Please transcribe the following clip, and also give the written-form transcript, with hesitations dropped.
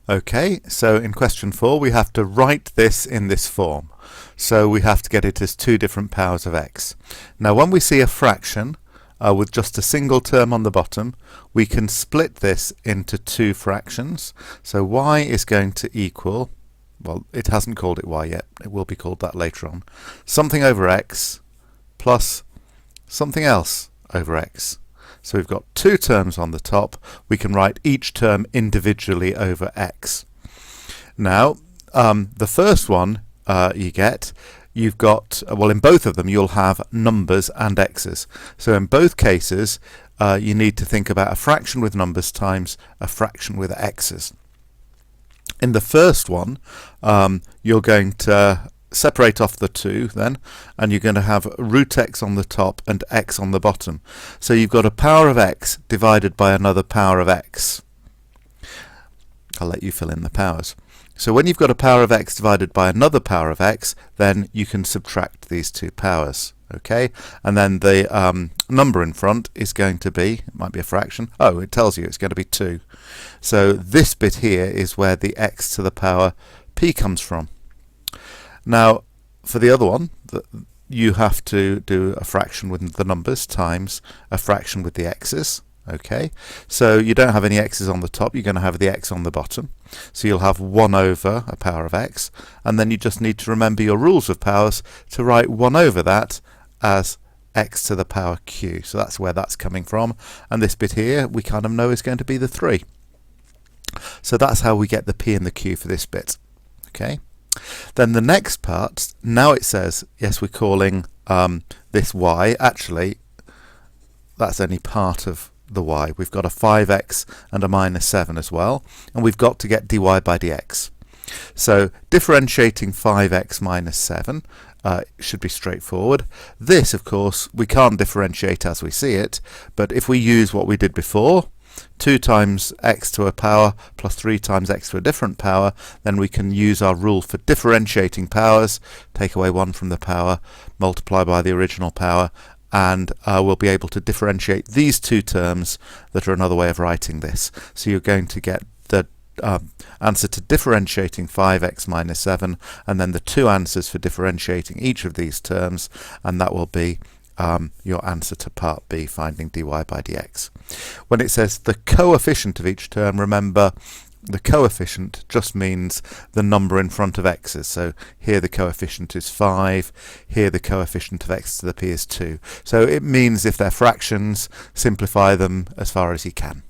Okay, so in question 4 we have to write this in this form. So we have to get it as two different powers of x. Now when we see a fraction with just a single term on the bottom, we can split this into two fractions. So y is going to equal, well, it hasn't called it y yet, it will be called that later on, something over x plus something else over x. So we've got two terms on the top. We can write each term individually over x. Now, the first one you've got, well, in both of them you'll have numbers and x's. So in both cases you need to think about a fraction with numbers times a fraction with x's. In the first one you're going to separate off the two then, and you're going to have root x on the top and x on the bottom. So you've got a power of x divided by another power of x. I'll let you fill in the powers. So when you've got a power of x divided by another power of x, then you can subtract these two powers. Okay, and then the number in front is going to be, it might be a fraction, oh, it tells you it's going to be 2. So this bit here is where the x to the power p comes from. Now, for the other one, you have to do a fraction with the numbers times a fraction with the x's. Okay, so you don't have any x's on the top, you're going to have the x on the bottom. So you'll have 1 over a power of x, and then you just need to remember your rules of powers to write 1 over that as x to the power q. So that's where that's coming from, and this bit here we kind of know is going to be the 3. So that's how we get the p and the q for this bit. Okay. Then the next part, now it says, yes, we're calling this y, actually that's only part of the y. We've got a 5x and a minus 7 as well, and we've got to get dy by dx. So differentiating 5x minus 7 should be straightforward. This, of course, we can't differentiate as we see it, but if we use what we did before, 2 times x to a power plus 3 times x to a different power, then we can use our rule for differentiating powers, take away 1 from the power, multiply by the original power, and we'll be able to differentiate these two terms that are another way of writing this. So you're going to get the answer to differentiating 5x minus 7, and then the two answers for differentiating each of these terms, and that will be your answer to part B, finding dy by dx. When it says the coefficient of each term, remember the coefficient just means the number in front of x's. So here the coefficient is 5, here the coefficient of x to the p is 2. So it means if they're fractions, simplify them as far as you can.